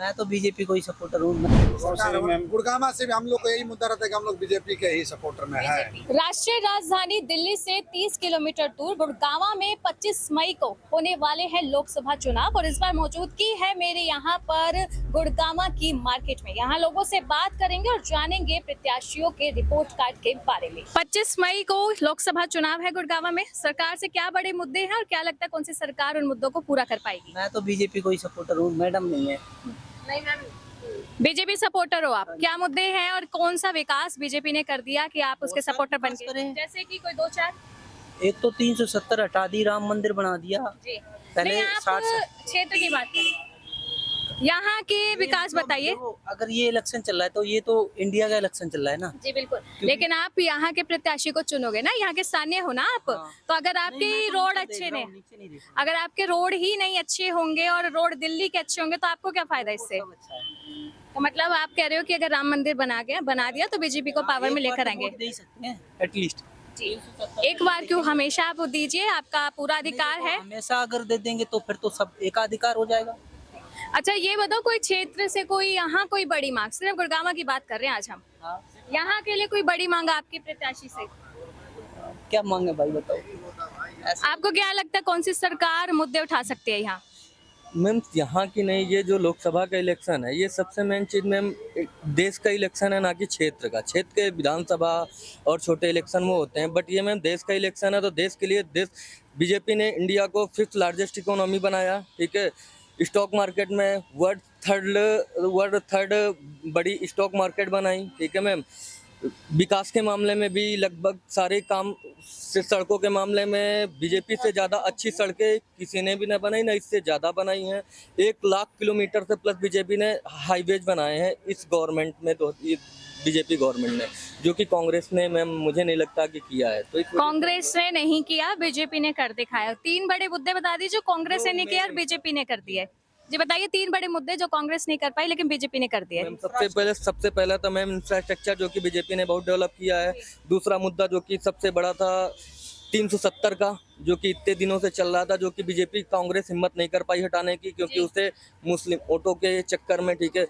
मैं तो बीजेपी को ही सपोर्टर हूँ। गुड़गामा से भी हम लोग को यही मुद्दा रहता है कि हम लोग बीजेपी के ही सपोर्टर में है। राष्ट्रीय राजधानी दिल्ली से 30 किलोमीटर दूर गुड़गांव में 25 मई को होने वाले हैं लोकसभा चुनाव और इस बार मौजूदगी है मेरे यहाँ पर गुड़गांव की मार्केट में। यहाँ लोगों से बात करेंगे और जानेंगे प्रत्याशियों के रिपोर्ट कार्ड के बारे में। 25 मई को लोकसभा चुनाव है गुड़गांव में। सरकार से क्या बड़े मुद्दे हैं और क्या लगता है कौन सी सरकार उन मुद्दों को पूरा कर पाएगी? मैं तो बीजेपी को ही सपोर्टर हूँ, मैडम नहीं है। नहीं मैम, बीजेपी सपोर्टर हो आप। क्या मुद्दे हैं और कौन सा विकास बीजेपी ने कर दिया कि आप उसके सपोर्टर बन गए? जैसे कि कोई 2-4। एक तो 370 हटा दी, राम मंदिर बना दिया। जी पहले नहीं, आप क्षेत्र की बात करें, यहाँ के विकास बताइए। अगर ये इलेक्शन चल रहा है तो ये तो इंडिया का इलेक्शन चल रहा है ना। जी बिल्कुल, लेकिन आप यहाँ के प्रत्याशी को चुनोगे ना, यहाँ के स्थानीय हो ना आप। हाँ। तो अगर आपके रोड अच्छे नहीं, अगर आपके रोड ही नहीं अच्छे होंगे और रोड दिल्ली के अच्छे होंगे तो आपको क्या फायदा इससे? तो मतलब आप कह रहे हो कि अगर राम मंदिर बना दिया तो बीजेपी को पावर में लेकर आएंगे? दे सकते हैं एटलीस्ट। जी, एक बार क्यों, हमेशा आप दीजिए, आपका पूरा अधिकार है। हमेशा अगर दे देंगे तो फिर तो सब एकाधिकार हो जाएगा। अच्छा ये बताओ, कोई क्षेत्र से कोई यहाँ कोई बड़ी मांग, सिर्फ गुड़गांव की बात कर रहे हैं आज हम, यहाँ के लिए कोई बड़ी मांग आपके प्रत्याशी से? क्या मांगे भाई बताओ। आपको क्या लगता है कौन सी सरकार मुद्दे उठा सकती है यहाँ? मैम यहाँ की नहीं, ये जो लोकसभा का इलेक्शन है ये सबसे मेन चीज मैम देश का इलेक्शन है, ना कि क्षेत्र का। क्षेत्र के विधानसभा और छोटे इलेक्शन वो होते हैं, बट ये मैम देश का इलेक्शन है तो देश के लिए बीजेपी ने इंडिया को 5th लार्जेस्ट इकोनॉमी बनाया, ठीक है। स्टॉक मार्केट में वर्ल्ड थर्ड बड़ी स्टॉक मार्केट बनाई, ठीक है मैम। विकास के मामले में भी लगभग सारे काम से, सड़कों के मामले में बीजेपी से ज़्यादा अच्छी सड़कें किसी ने भी ना बनाई, ना इससे ज़्यादा बनाई हैं। 1 लाख किलोमीटर से प्लस बीजेपी ने हाईवेज बनाए हैं इस गवर्नमेंट में, तो बीजेपी गवर्नमेंट ने, जो कि कांग्रेस ने मैम मुझे नहीं लगता कि किया है। तो कांग्रेस ने नहीं किया, बीजेपी ने कर दिखाया। 3 बड़े मुद्दे बता दीजिए जो कांग्रेस ने नहीं किया और बीजेपी ने कर दिए। जी बताइए 3 बड़े मुद्दे जो कांग्रेस नहीं कर पाई लेकिन बीजेपी ने कर दिए। सबसे पहला तो मैम इंफ्रास्ट्रक्चर, जो कि बीजेपी ने बहुत डेवलप किया है। दूसरा मुद्दा जो कि सबसे बड़ा था 370 का, जो कि इतने दिनों से चल रहा था, जो कि बीजेपी कांग्रेस हिम्मत नहीं कर पाई हटाने की, क्योंकि उसे मुस्लिम वोटों के चक्कर में, ठीक है।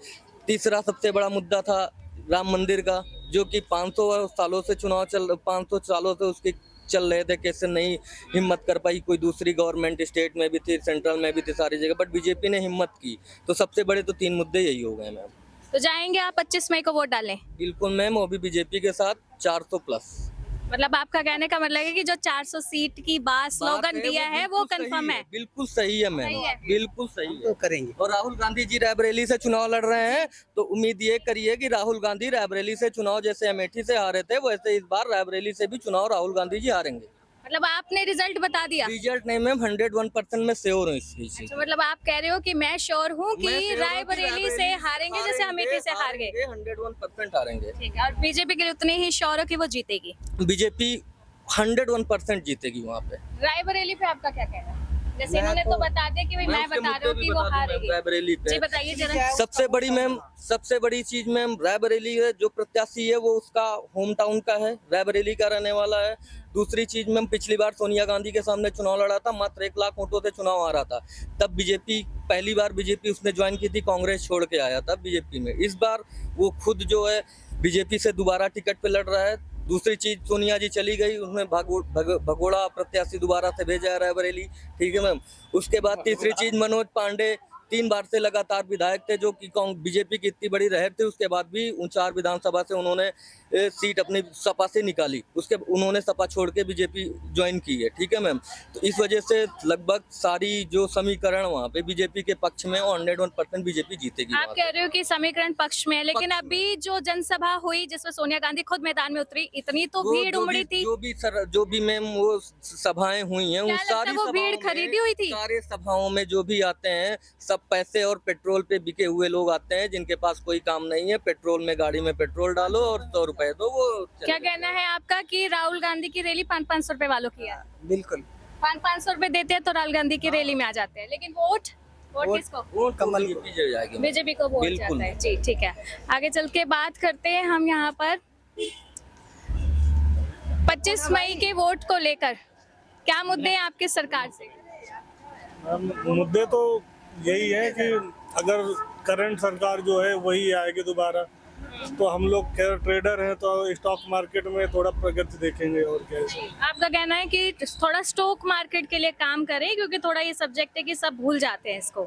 तीसरा सबसे बड़ा मुद्दा था राम मंदिर का, जो कि 500 सालों से उसकी चल रहे थे, कैसे नहीं हिम्मत कर पाई। कोई दूसरी गवर्नमेंट स्टेट में भी थी, सेंट्रल में भी थी, सारी जगह, बट बीजेपी ने हिम्मत की। तो सबसे बड़े तो 3 मुद्दे यही हो गए मैम। तो जाएंगे आप 25 मई को वोट डालें? बिल्कुल मैम, वो भी बीजेपी के साथ 400 प्लस। मतलब आपका कहने का मतलब है कि जो 400 सीट की बात स्लोगन दिया है वो कंफर्म है? बिल्कुल सही है मैम, बिल्कुल सही है। तो करेंगे। और राहुल गांधी जी रायबरेली से चुनाव लड़ रहे हैं, तो उम्मीद ये करिए कि राहुल गांधी रायबरेली से चुनाव जैसे अमेठी से हारे थे, वैसे इस बार रायबरेली से भी चुनाव राहुल गांधी जी हारेंगे। मतलब आपने रिजल्ट बता दिया? रिजल्ट नहीं मैम, 101% में श्योर हूँ इस चीज। अच्छा, मतलब आप कह रहे हो कि मैं श्योर हूँ कि रायबरेली से हारेंगे जैसे अमेठी से हार गए? 101% हारेंगे। ठीक है, और बीजेपी के लिए उतने ही श्योर हो कि वो जीतेगी? बीजेपी 101% जीतेगी वहाँ पे। रायबरेली पे आपका क्या कहना है? जैसे इन्होंने तो बता दिया कि भाई मैं बता रहा हूँ कि वो हारेगी रायबरेली पे। जी बताइए जरा। सबसे बड़ी चीज मैम रायबरेली है, जो प्रत्याशी है वो उसका होम टाउन का है, रायबरेली का रहने वाला है। दूसरी चीज मैम, पिछली बार सोनिया गांधी के सामने चुनाव लड़ा था, मात्र 1 लाख वोटों से चुनाव आ रहा था। तब बीजेपी, पहली बार बीजेपी उसने ज्वाइन की थी, कांग्रेस छोड़ के आया था बीजेपी में। इस बार वो खुद जो है बीजेपी से दोबारा टिकट पे लड़ रहा है। दूसरी चीज, सोनिया जी चली गई, उसने भगोड़ा प्रत्याशी दोबारा से भेजा है रायबरेली, ठीक है मैम। उसके बाद तीसरी चीज, मनोज पांडे 3 बार से लगातार विधायक थे, जो कि बीजेपी की इतनी बड़ी लहर थी, उसके बाद भी 4 विधानसभा से उन्होंने सीट अपनी सपा से निकाली, उन्होंने सपा छोड़ के बीजेपी ज्वाइन की है, ठीक है मैम। तो इस वजह से लगभग सारी जो समीकरण वहाँ पे बीजेपी के पक्ष में, 101% बीजेपी जीतेगी। आप कह रहे हो कि समीकरण पक्ष में है, लेकिन अभी जो जनसभा हुई जिसमें सोनिया गांधी खुद मैदान में उतरी, इतनी तो भीड़ उमड़ी थी। जो भी मैम वो सभाएं हुई हैं, उन सारी भीड़ खरीदी हुई थी। सारे सभाओं में जो भी आते हैं सब पैसे और पेट्रोल पे बिके हुए लोग आते हैं, जिनके पास कोई काम नहीं है। पेट्रोल में, गाड़ी में पेट्रोल डालो और 100 रुपए दो, वो क्या कहना है आपका कि राहुल गांधी की रैली 500-500 रुपए वालों की है? बिल्कुल 500 रुपए देते हैं तो राहुल गांधी की रैली में आ जाते हैं, लेकिन वोट किसको? वोट कमल जाएगी, बीजेपी को वोट जाता है। जी ठीक है, आगे चल के बात करते हैं हम यहाँ पर 25 मई के वोट को लेकर क्या मुद्दे हैं आपकी सरकार से? मुद्दे तो यही है कि अगर करंट सरकार जो है वही आएगी दोबारा। तो हम लोग ट्रेडर हैं तो स्टॉक मार्केट में थोड़ा प्रगति देखेंगे और क्या है। आपका कहना है कि थोड़ा स्टॉक मार्केट के लिए काम करें, क्योंकि थोड़ा ये सब्जेक्ट है कि सब भूल जाते हैं इसको।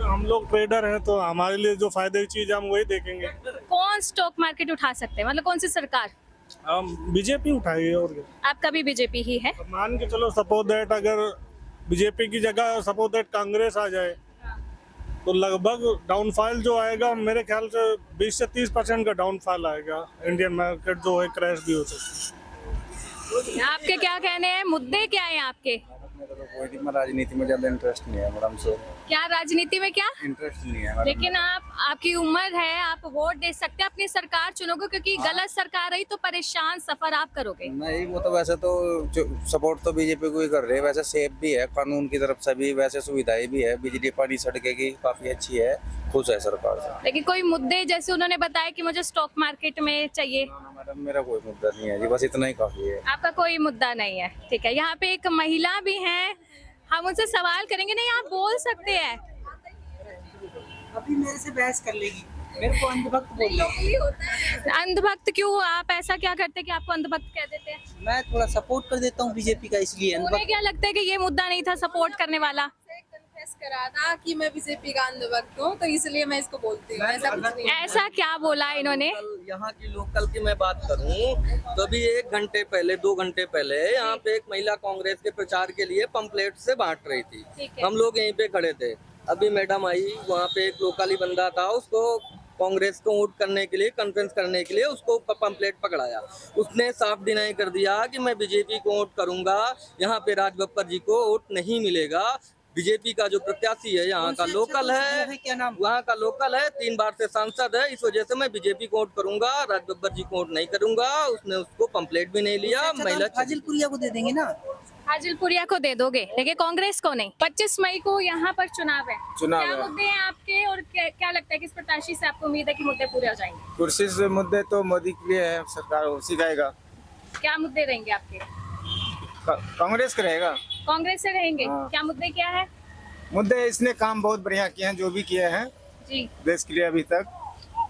हम लोग ट्रेडर हैं तो हमारे लिए जो फायदे की चीज हम वही देखेंगे। कौन स्टॉक मार्केट उठा सकते हैं, मतलब कौन सी सरकार? हम बीजेपी उठाएंगे और क्या। आपका भी बीजेपी ही है? मान के चलो सपोज दैट अगर बीजेपी की जगह सपोज दैट कांग्रेस आ जाए तो लगभग डाउनफॉल जो आएगा मेरे ख्याल से 20 से 30% का डाउनफॉल आएगा। इंडियन मार्केट जो है क्रैश भी हो सकती है। आपके क्या कहने हैं, मुद्दे क्या हैं आपके? राजनीति में ज्यादा इंटरेस्ट नहीं है मैडम से। क्या राजनीति में क्या इंटरेस्ट नहीं है लेकिन आपकी उम्र है, आप वोट दे सकते हैं, अपनी सरकार चुनोगे, क्योंकि गलत सरकार रही तो परेशान सफर आप करोगे। नहीं, वो तो वैसे तो सपोर्ट तो बीजेपी को ही कर रहे हैं। वैसे सेफ भी है कानून की तरफ से भी, वैसे सुविधाएं भी है, बिजली पानी सड़कें की काफी अच्छी है, खुश है सरकार से। लेकिन कोई मुद्दे जैसे उन्होंने बताया कि मुझे स्टॉक मार्केट में चाहिए। मैडम मेरा कोई मुद्दा नहीं है जी, बस इतना ही काफी है। आपका कोई मुद्दा नहीं है, ठीक है। यहाँ पे एक महिला भी है, हम उनसे सवाल करेंगे। नहीं, आप बोल सकते हैं। अभी मेरे से बहस कर लेगी, मेरे को अंधभक्त बोल रही है। अंधभक्त क्यों? आप ऐसा क्या करते हैं कि आपको अंधभक्त कह देते हैं? मैं थोड़ा सपोर्ट कर देता हूँ बीजेपी का, इसलिए उन्हें क्या लगता है कि ये मुद्दा नहीं था सपोर्ट करने वाला? कन्फेस करा था कि मैं बीजेपी का अंधभक्त हूँ, तो इसलिए मैं इसको बोलती हूँ। ऐसा कुछ नहीं है। ऐसा क्या बोला इन्होंने? यहाँ की लोकल की मैं बात करूँ तो अभी 1 घंटे पहले 2 घंटे पहले यहाँ पे एक महिला कांग्रेस के प्रचार के लिए पंपलेट से बांट रही थी। ठीक है। हम लोग यहीं पे खड़े थे। अभी मैडम आई, वहाँ पे एक लोकली बंदा था, उसको कांग्रेस को वोट करने के लिए, कन्फ्रेंस करने के लिए उसको पंपलेट पकड़ाया। उसने साफ डिनाई कर दिया कि मैं बीजेपी को वोट करूंगा, यहाँ पे राज बब्बर जी को वोट नहीं मिलेगा। बीजेपी का जो प्रत्याशी है यहाँ का लोकल है, क्या नाम? वहाँ का लोकल है, 3 बार से सांसद है, इस वजह से मैं बीजेपी को वोट करूंगा, राज बब्बर जी को वोट नहीं करूंगा। उसने उसको पंपलेट भी नहीं लिया। महिला फाजिलपुरिया को दे देंगे ना। हाजिलपुरिया को दे दोगे, लेकिन कांग्रेस को नहीं। 25 मई को यहाँ पर चुनाव है। चुनाव क्या है। मुद्दे हैं आपके, और क्या लगता है किस प्रत्याशी से आपको उम्मीद है कि मुद्दे पूरे हो जाएंगे? कुर्सी से मुद्दे तो मोदी के लिए है, सरकार उसी का आएगा। क्या मुद्दे रहेंगे आपके? कांग्रेस का रहेगा। कांग्रेस से रहेंगे। हाँ। क्या मुद्दे क्या है? मुद्दे इसने काम बहुत बढ़िया किए हैं, जो भी किए हैं जी, देश के लिए अभी तक,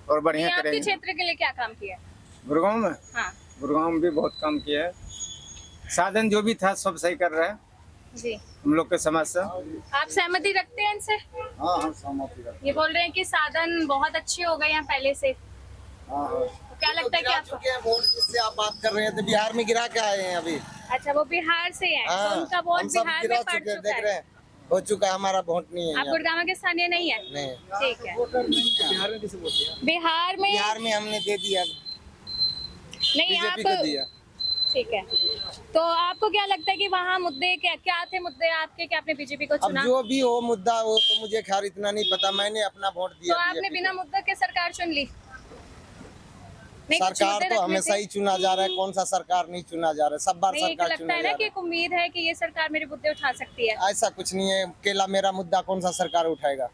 और बढ़िया नहीं, आपके करेंगे। क्षेत्र के लिए क्या काम किया? गुड़गांव में हाँ गुड़गांव में भी बहुत काम किया है। साधन जो भी था सब सही कर रहा है जी। हम लोग के समाज से। आप सहमति रखते हैं इनसे? हाँ हाँ सहमति रखते ये बोल रहे हैं कि साधन बहुत अच्छे हो गए यहाँ पहले से। हैं। हाँ हाँ तो क्या लगता है कि आपको? वोट जिससे आप बात कर रहे हैं तो बिहार में गिरा के आए हैं अभी। अच्छा, वो बिहार से है, हाँ, तो उनका वोट हम सब बिहार गिरा में पड़ चुके हैं, चुका देख है। रहे हैं, हो चुका है, हमारा वोट नहीं है आप यहाँ। गुड़गांव के स्थानीय नहीं है? नहीं, ठीक है। बिहार में बिहार में हमने दे दिया, नहीं, बीजेपी को आप दिया। ठीक है। तो आपको क्या लगता है कि वहाँ मुद्दे क्या क्या थे मुद्दे आपके, कि आपने बीजेपी को अब चुना? जो भी हो मुद्दा हो तो मुझे खैर इतना नहीं पता, मैंने अपना वोट तो दिया आपने BJP बिना को। मुद्दे के सरकार चुन ली? नहीं, कुछ सरकार मुद्दे तो रखने हमेशा थे। ही चुना जा रहा है, कौन सा सरकार नहीं चुना जा रहा है, सब बार नहीं, एक सरकार लगता चुना है जा ना रहा कि है। एक उम्मीद है कि ये सरकार मेरे मुद्दे उठा सकती है। ऐसा कुछ नहीं है, केला मेरा मुद्दा कौन सा सरकार उठाएगा।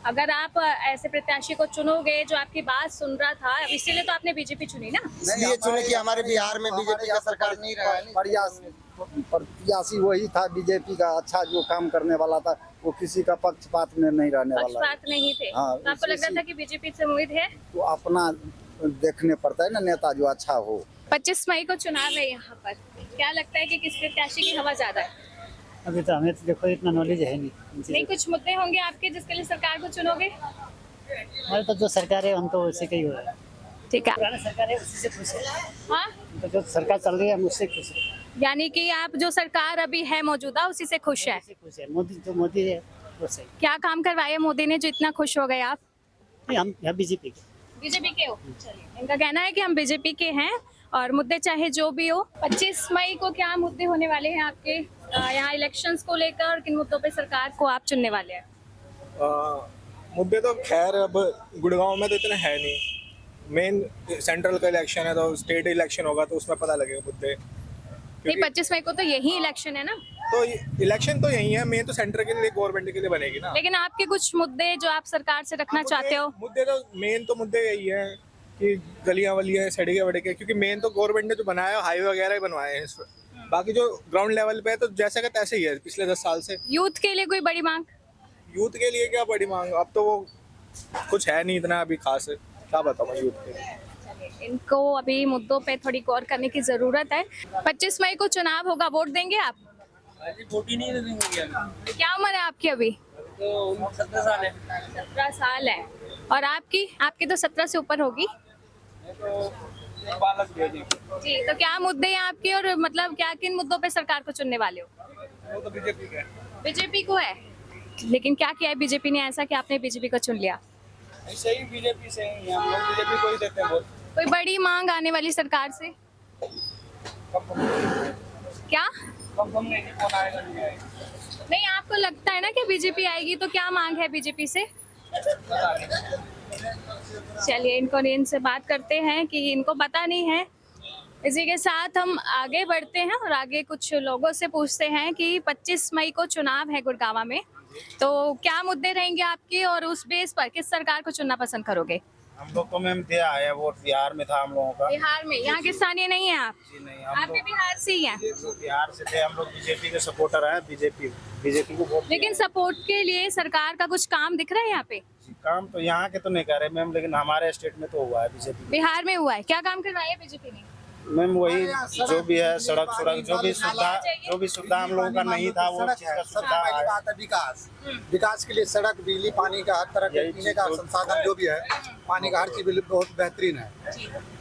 अगर आप ऐसे प्रत्याशी को चुनोगे जो आपकी बात सुन रहा था, इसीलिए तो आपने बीजेपी चुनी ना। इसलिए चुने कि हमारे बिहार में बीजेपी का सरकार नहीं रहा है। प्रत्याशी वही था बीजेपी का, अच्छा जो काम करने वाला था, वो किसी का पक्षपात में नहीं रहने वाला है। पक्षपात नहीं थे। हाँ, तो आपको लग रहा था कि बीजेपी से उम्मीद है? तो अपना देखने पड़ता है ना, नेता जो अच्छा हो। 25 मई को चुनाव है यहाँ पर, क्या लगता है कि किस प्रत्याशी की हवा ज्यादा है? अभी तो हमें तो देखो इतना नॉलेज है नहीं। नहीं, कुछ मुद्दे होंगे आपके जिसके लिए सरकार को चुनोगे? हमारे तो जो सरकार है हम तो उसी का ही हो रहा है। ठीक है। पुरानी सरकार है उसी से खुश है। हाँ, तो जो सरकार चल रही है हम उससे खुश है। यानी कि आप जो सरकार अभी है मौजूदा उसी से खुश है। उससे खुश है। मोदी है वो सही। क्या काम करवाया मोदी ने जो इतना खुश हो गए आप? नहीं, हम यहाँ बीजेपी के। बीजेपी के हो? चलिए, इनका कहना है कि हम बीजेपी के हैं और मुद्दे चाहे जो भी हो। 25 मई को क्या मुद्दे होने वाले हैं आपके यहाँ इलेक्शंस को लेकर, और किन मुद्दों पे सरकार को आप चुनने वाले हैं? मुद्दे तो खैर अब गुड़गांव में तो इतने है नहीं, मेन सेंट्रल का इलेक्शन है, तो स्टेट इलेक्शन होगा तो उसमें पता लगेगा मुद्दे। नहीं, 25 मई को तो यही इलेक्शन है ना। तो इलेक्शन तो यही है, मेन तो सेंटर के लिए, गवर्नमेंट के लिए बनेगी ना। लेकिन आपके कुछ मुद्दे जो आप सरकार से रखना चाहते हो? मुद्दे तो मेन तो मुद्दे यही है कि गलियां वलियां सड़के वड़के, क्योंकि मेन तो गवर्नमेंट ने जो बनाया है हाईवे वगैरह ही बनवाए हैं। बाकी जो ग्राउंड लेवल पे है तो जैसे का तैसे ही है पिछले 10 साल से। यूथ के लिए कोई बड़ी मांग? यूथ के लिए क्या बड़ी मांग, अब तो वो कुछ है नहीं इतना अभी खास, क्या बताऊँ यूथ के लिए। इनको अभी मुद्दों पे थोड़ी गौर करने की जरूरत है। 25 मई को चुनाव होगा, वोट देंगे आप? वोट ही नहीं देंगे अभी। क्या उम्र है आपकी अभी? तो 17 साल है। 17 साल है। और आपकी तो 17 से ऊपर होगी जी। तो क्या मुद्दे हैं आपके, और मतलब क्या किन मुद्दों पे सरकार को चुनने वाले हो? वो तो बीजेपी का है। बीजेपी को है, लेकिन क्या किया है बीजेपी ने ऐसा कि आपने बीजेपी को चुन लिया? ऐसे ही बीजेपी से ही हम लोग बीजेपी को ही देते हैं वोट। कोई बड़ी मांग आने वाली सरकार से? क्या कौन आएगा नहीं आएगा। नहीं, आपको लगता है ना कि बीजेपी आएगी, तो क्या मांग है बीजेपी से? चलिए इनसे बात करते हैं कि इनको पता नहीं है। इसी के साथ हम आगे बढ़ते हैं और आगे कुछ लोगों से पूछते हैं कि 25 मई को चुनाव है गुड़गांव में, तो क्या मुद्दे रहेंगे आपके, और उस बेस पर किस सरकार को चुनना पसंद करोगे? हम लोग को मैम दिया है वोट, बिहार में था हम लोगों का। बिहार में? यहाँ के स्थानीय नहीं है आप? जी नहीं, आप भी बिहार से ही हैं? बिहार से थे हम लोग, बीजेपी के सपोर्टर हैं, बीजेपी को वोट। लेकिन सपोर्ट के लिए सरकार का कुछ काम दिख रहा है यहाँ पे? काम तो यहाँ के तो नहीं कर रहे मैम, लेकिन हमारे स्टेट में तो हुआ है बीजेपी। बिहार में हुआ है? क्या काम करवाया है बीजेपी ने? मैम वही जो भी है, सड़क जो भी सुविधा हम लोगों का नहीं था, वो चीज का सुविधा पहली बात है विकास के लिए सड़क, बिजली, पानी का हर तरह के पीने का संसाधन जो भी है, पानी का हर चीज बहुत बेहतरीन है।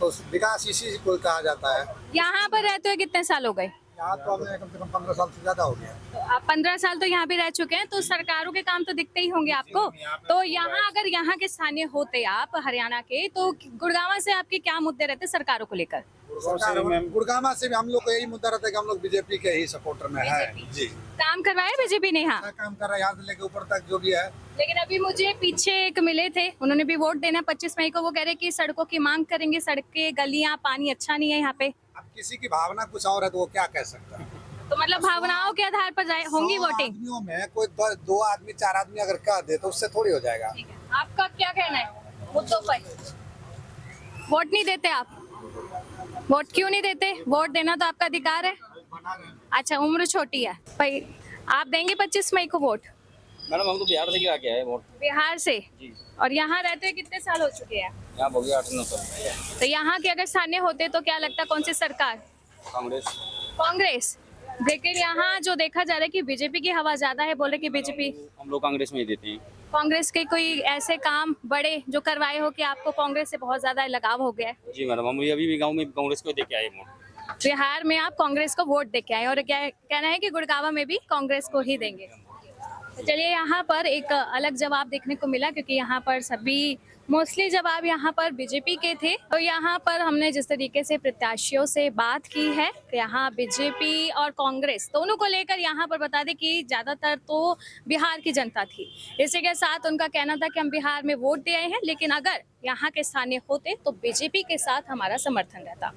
तो विकास इसी को कहा जाता है। यहाँ पर रहते हुए कितने साल हो गए? यहाँ तो हमें कम से कम 15 साल से ज्यादा हो गया। तो आप 15 साल तो यहाँ भी रह चुके हैं, तो सरकारों के काम तो दिखते ही होंगे आपको। तो यहाँ अगर यहाँ के स्थानीय होते आप हरियाणा के, तो गुड़गांव से आपके क्या मुद्दे रहते सरकारों को लेकर? गुड़गांव से भी हम लोग को यही मुद्दा रहता है कि हम लोग बीजेपी के ही सपोर्टर में है जी। काम करवाए बीजेपी ने यहाँ? काम कर रहा है, यहाँ से लेके ऊपर तक जो भी है। लेकिन अभी मुझे पीछे एक मिले थे, उन्होंने भी वोट देना 25 मई को। वो कह रहे कि सड़कों की मांग करेंगे, सड़कें, गलियां, पानी अच्छा नहीं है यहाँ पे। अब किसी की भावना कुछ और है तो वो क्या कह सकता है। तो मतलब भावनाओं के आधार पर जाए होंगी वोटिंग? आदमियों में कोई 2 आदमी 4 आदमी अगर कह दे तो उससे थोड़ी हो जाएगा। आपका क्या कहना है मुद्दों पर? वोट नहीं देते आप? वोट क्यों नहीं देते? वोट देना तो आपका अधिकार है। अच्छा, उम्र छोटी है भाई। आप देंगे 25 मई को वोट? मैडम हम तो बिहार से गिरा के आए वोट। बिहार से? जी। और यहाँ रहते हुए कितने साल हो चुके हैं? यहाँ हो गया 8-9 साल। तो यहाँ के अगर स्थानीय होते तो क्या लगता, कौन सी सरकार? कांग्रेस। लेकिन यहाँ जो देखा जा रहा है कि बीजेपी की हवा ज्यादा है, बोल रहे कि बीजेपी। हम लोग कांग्रेस में ही देते हैं। कांग्रेस के कोई ऐसे काम बड़े जो करवाए हो कि आपको कांग्रेस से बहुत ज्यादा लगाव हो गया है? जी मैडम, हम अभी भी गाँव में कांग्रेस को देके आए वोट। बिहार में आप कांग्रेस को वोट देके आए, और क्या कहना है कि गुड़गांव में भी कांग्रेस को ही देंगे? तो चलिए यहाँ पर एक अलग जवाब देखने को मिला, क्योंकि यहाँ पर सभी मोस्टली जवाब यहाँ पर बीजेपी के थे। तो यहाँ पर हमने जिस तरीके से प्रत्याशियों से बात की है, यहाँ बीजेपी और कांग्रेस दोनों को लेकर यहाँ पर बता दें कि ज़्यादातर तो बिहार की जनता थी। इसी के साथ उनका कहना था कि हम बिहार में वोट दे आए हैं, लेकिन अगर यहाँ के स्थानीय होते तो बीजेपी के साथ हमारा समर्थन रहता।